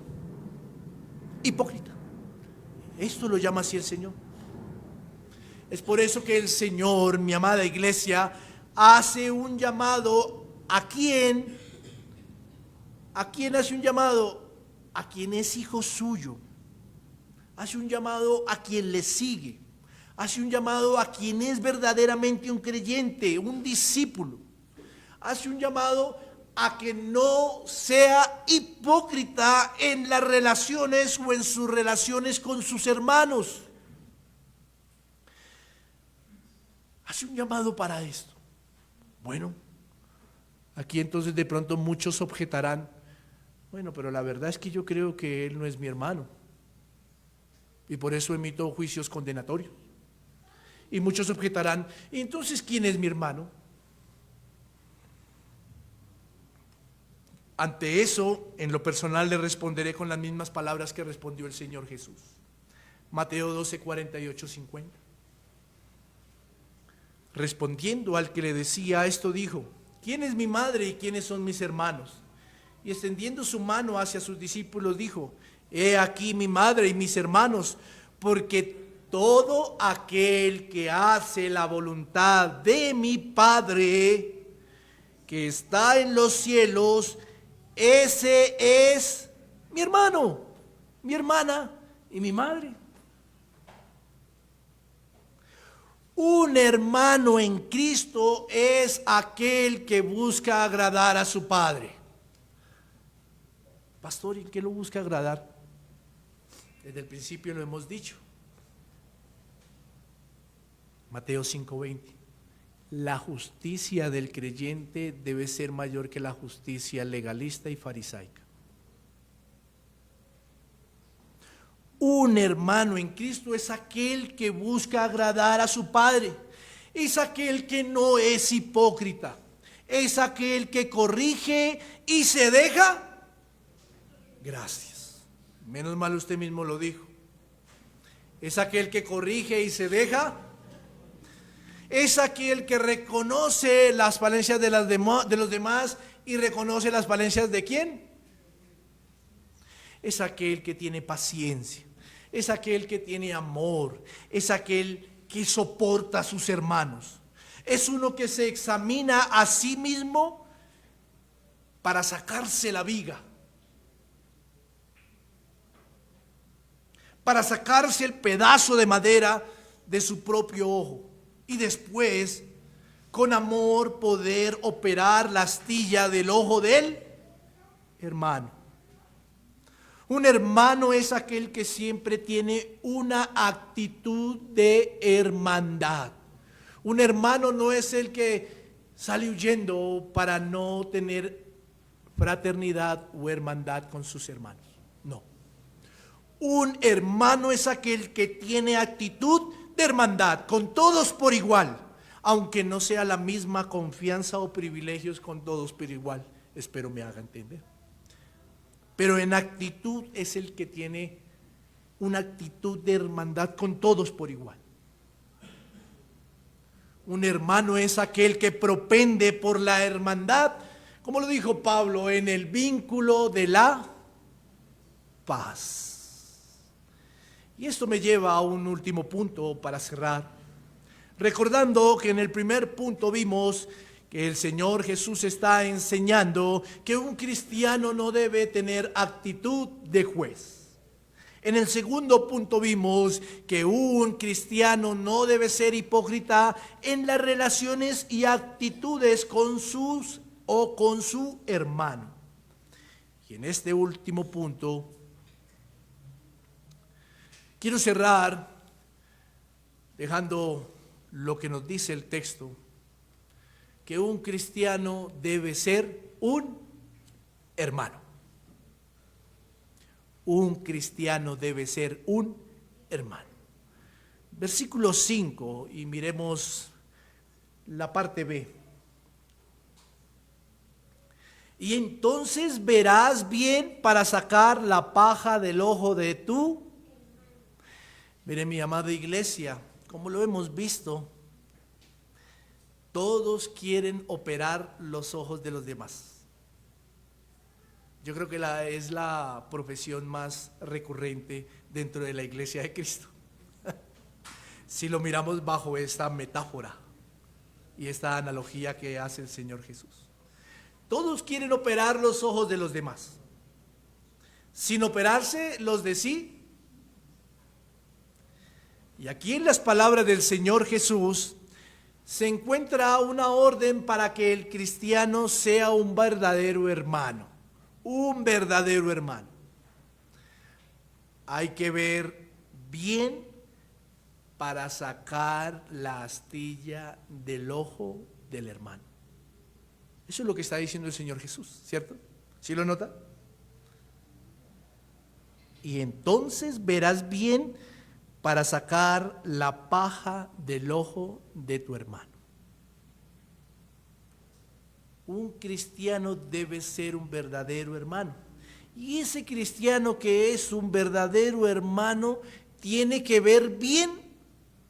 Hipócrita. Esto lo llama así el Señor. Es por eso que el Señor, mi amada iglesia, hace un llamado. ¿A quién? ¿A quién hace un llamado? A quien es hijo suyo. Hace un llamado a quien le sigue. Hace un llamado a quien es verdaderamente un creyente, un discípulo. Hace un llamado a que no sea hipócrita en las relaciones o en sus relaciones con sus hermanos. Hace un llamado para esto. Bueno, aquí entonces de pronto muchos objetarán, bueno, pero la verdad es que yo creo que él no es mi hermano y por eso emito juicios condenatorios. Y muchos objetarán, ¿y entonces quién es mi hermano? Ante eso, en lo personal le responderé con las mismas palabras que respondió el Señor Jesús. Mateo 12, 48, 50. Respondiendo al que le decía esto, dijo: ¿quién es mi madre y quiénes son mis hermanos? Y extendiendo su mano hacia sus discípulos, dijo: he aquí mi madre y mis hermanos, porque todo aquel que hace la voluntad de mi Padre que está en los cielos, ese es mi hermano, mi hermana y mi madre. Un hermano en Cristo es aquel que busca agradar a su Padre. Pastor, ¿y qué lo busca agradar? Desde el principio lo hemos dicho. Mateo 5:20. La justicia del creyente debe ser mayor que la justicia legalista y farisaica. Un hermano en Cristo es aquel que busca agradar a su Padre, es aquel que no es hipócrita, es aquel que corrige y se deja. Gracias. Menos mal usted mismo lo dijo. Es aquel que corrige y se deja. Es aquel que reconoce las falencias de los demás y reconoce las falencias de ¿quién? Es aquel que tiene paciencia, es aquel que tiene amor, es aquel que soporta a sus hermanos. Es uno que se examina a sí mismo para sacarse la viga, para sacarse el pedazo de madera de su propio ojo. Y después, con amor, poder operar la astilla del ojo del hermano. Un hermano es aquel que siempre tiene una actitud de hermandad. Un hermano no es el que sale huyendo para no tener fraternidad o hermandad con sus hermanos. No. Un hermano es aquel que tiene actitud de hermandad con todos por igual, aunque no sea la misma confianza o privilegios con todos por igual. Espero me haga entender. Pero en actitud es el que tiene una actitud de hermandad con todos por igual. Un hermano es aquel que propende por la hermandad, como lo dijo Pablo, en el vínculo de la paz. Y esto me lleva a un último punto para cerrar, recordando que en el primer punto vimos que el Señor Jesús está enseñando que un cristiano no debe tener actitud de juez. En el segundo punto vimos que un cristiano no debe ser hipócrita en las relaciones y actitudes con su hermano. Y en este último punto quiero cerrar dejando lo que nos dice el texto, que un cristiano debe ser un hermano. Un cristiano debe ser un hermano. Versículo 5, y miremos la parte B. Y entonces verás bien para sacar la paja del ojo de tu. Mire, mi amada iglesia, como lo hemos visto, todos quieren operar los ojos de los demás. Yo creo que es la profesión más recurrente dentro de la iglesia de Cristo. Si lo miramos bajo esta metáfora y esta analogía que hace el Señor Jesús. Todos quieren operar los ojos de los demás, sin operarse los de sí. Y aquí en las palabras del Señor Jesús se encuentra una orden para que el cristiano sea un verdadero hermano. Un verdadero hermano. Hay que ver bien para sacar la astilla del ojo del hermano. Eso es lo que está diciendo el Señor Jesús, ¿cierto? ¿Sí lo nota? Y entonces verás bien para sacar la paja del ojo de tu hermano. Un cristiano debe ser un verdadero hermano. Y ese cristiano que es un verdadero hermano tiene que ver bien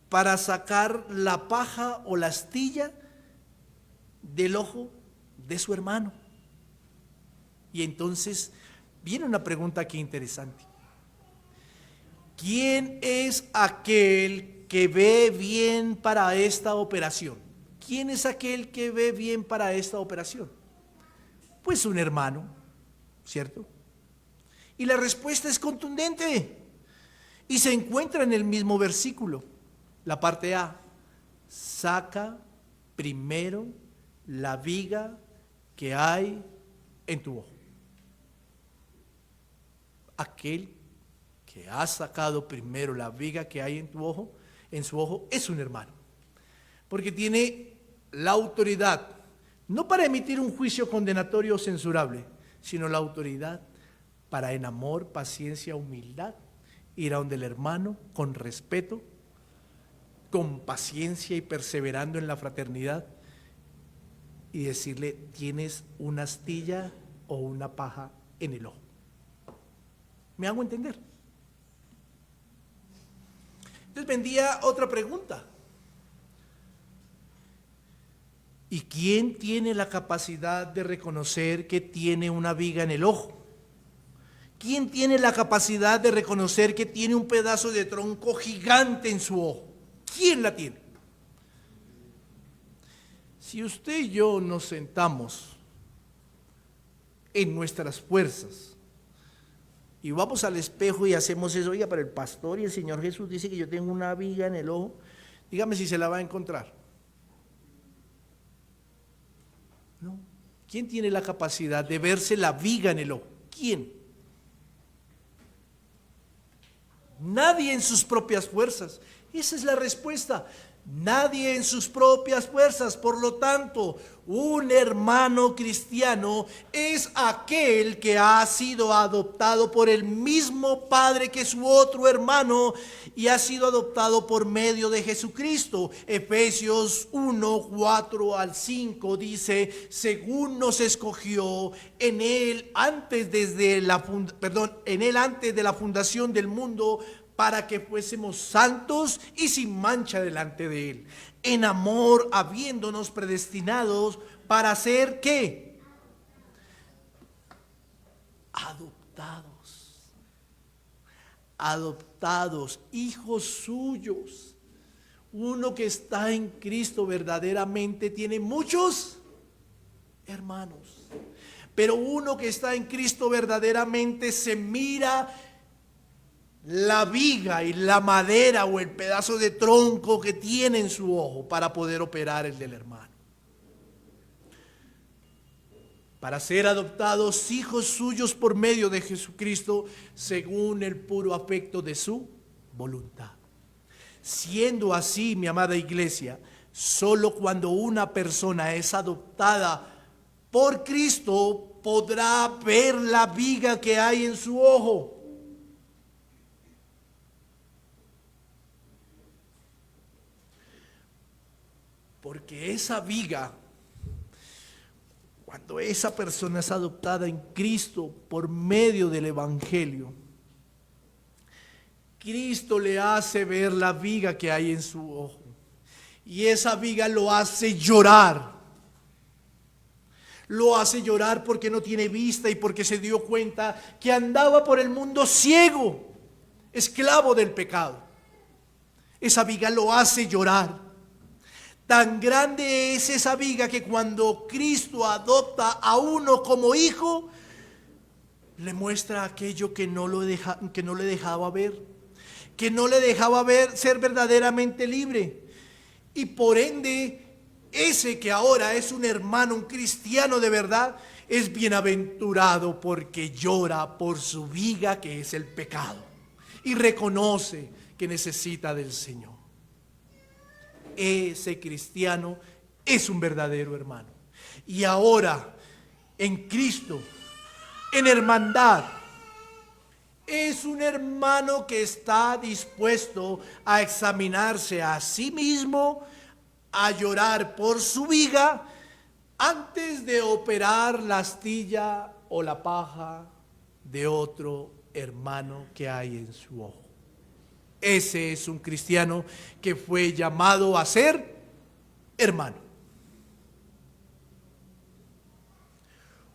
para sacar la paja o la astilla del ojo de su hermano. Y entonces viene una pregunta aquí interesante. ¿Quién es aquel que ve bien para esta operación? ¿Quién es aquel que ve bien para esta operación? Pues un hermano, ¿cierto? Y la respuesta es contundente y se encuentra en el mismo versículo. La parte A: saca primero la viga que hay en tu ojo. Aquel que ha sacado primero la viga que hay en tu ojo, en su ojo, es un hermano, porque tiene la autoridad, no para emitir un juicio condenatorio o censurable, sino la autoridad para, en amor, paciencia, humildad, ir a donde el hermano con respeto, con paciencia y perseverando en la fraternidad, y decirle: tienes una astilla o una paja en el ojo. ¿Me hago entender? Entonces vendría otra pregunta. ¿Y quién tiene la capacidad de reconocer que tiene una viga en el ojo? ¿Quién tiene la capacidad de reconocer que tiene un pedazo de tronco gigante en su ojo? ¿Quién la tiene? Si usted y yo nos sentamos en nuestras fuerzas y vamos al espejo y hacemos eso: oiga, para el pastor y el Señor Jesús dice que yo tengo una viga en el ojo, dígame si se la va a encontrar. No. ¿Quién tiene la capacidad de verse la viga en el ojo? ¿Quién? Nadie en sus propias fuerzas. Esa es la respuesta. Nadie en sus propias fuerzas. Por lo tanto, un hermano cristiano es aquel que ha sido adoptado por el mismo Padre que su otro hermano y ha sido adoptado por medio de Jesucristo. Efesios 1, 4 al 5 dice: según nos escogió en él antes de la fundación del mundo, para que fuésemos santos y sin mancha delante de él, en amor habiéndonos predestinados para ser ¿qué? Adoptados, hijos suyos. Uno que está en Cristo verdaderamente tiene muchos hermanos, pero uno que está en Cristo verdaderamente se mira la viga y la madera o el pedazo de tronco que tiene en su ojo para poder operar el del hermano. Para ser adoptados hijos suyos por medio de Jesucristo, según el puro afecto de su voluntad. Siendo así, mi amada iglesia, solo cuando una persona es adoptada por Cristo podrá ver la viga que hay en su ojo. Porque esa viga, Cuando esa persona es adoptada en Cristo por medio del Evangelio, Cristo le hace ver la viga que hay en su ojo. Y esa viga lo hace llorar. Lo hace llorar porque no tiene vista y porque se dio cuenta que andaba por el mundo ciego, esclavo del pecado. Esa viga lo hace llorar. Tan grande es esa viga que cuando Cristo adopta a uno como hijo, le muestra aquello que no le dejaba ver, que no le dejaba ver, ser verdaderamente libre. Y por ende, ese que ahora es un hermano, un cristiano de verdad, es bienaventurado porque llora por su viga que es el pecado y reconoce que necesita del Señor. Ese cristiano es un verdadero hermano. Y ahora, en Cristo, en hermandad, es un hermano que está dispuesto a examinarse a sí mismo, a llorar por su viga, antes de operar la astilla o la paja de otro hermano que hay en su ojo. Ese es un cristiano que fue llamado a ser hermano.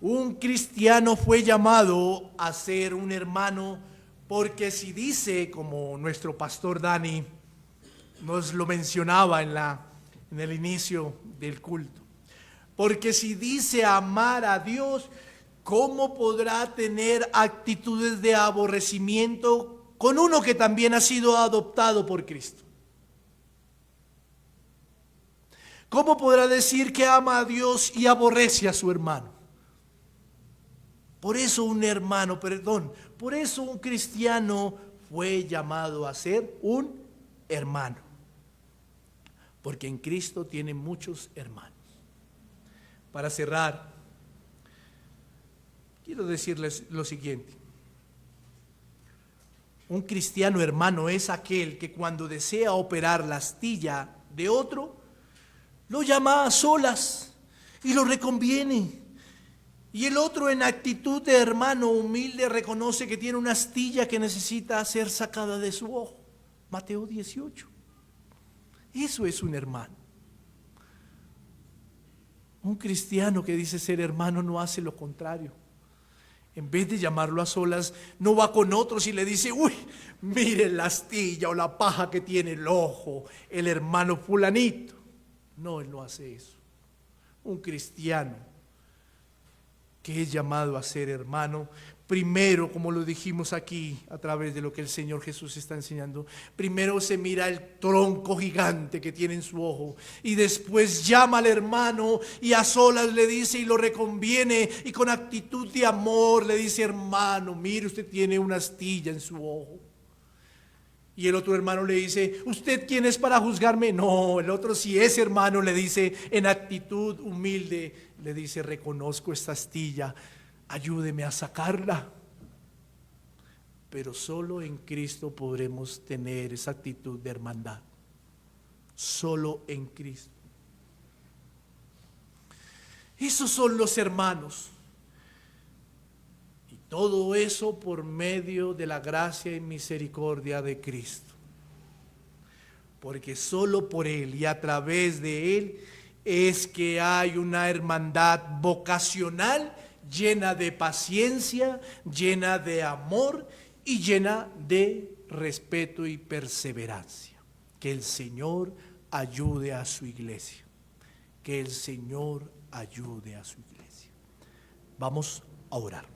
Un cristiano fue llamado a ser un hermano porque si dice, como nuestro pastor Dani nos lo mencionaba en el inicio del culto, porque si dice amar a Dios, ¿cómo podrá tener actitudes de aborrecimiento con uno que también ha sido adoptado por Cristo? ¿Cómo podrá decir que ama a Dios y aborrece a su hermano? Por eso por eso un cristiano fue llamado a ser un hermano. Porque en Cristo tiene muchos hermanos. Para cerrar, quiero decirles lo siguiente. Un cristiano hermano es aquel que cuando desea operar la astilla de otro, lo llama a solas y lo reconviene. Y el otro, en actitud de hermano humilde, reconoce que tiene una astilla que necesita ser sacada de su ojo. Mateo 18. Eso es un hermano. Un cristiano que dice ser hermano no hace lo contrario. En vez de llamarlo a solas, no va con otros y le dice, uy, mire la astilla o la paja que tiene el ojo, el hermano fulanito. No, él no hace eso. Un cristiano que es llamado a ser hermano, primero, como lo dijimos aquí a través de lo que el Señor Jesús está enseñando, primero se mira el tronco gigante que tiene en su ojo y después llama al hermano y a solas le dice y lo reconviene y con actitud de amor le dice, hermano, mire, usted tiene una astilla en su ojo. Y el otro hermano le dice, ¿usted quién es para juzgarme? No, el otro, si es hermano, le dice en actitud humilde, le dice, reconozco esta astilla, ayúdeme a sacarla. Pero solo en Cristo podremos tener esa actitud de hermandad. Solo en Cristo. Esos son los hermanos. Y todo eso por medio de la gracia y misericordia de Cristo. Porque solo por Él y a través de Él es que hay una hermandad vocacional llena de paciencia, llena de amor y llena de respeto y perseverancia. Que el Señor ayude a su iglesia. Que el Señor ayude a su iglesia. Vamos a orar.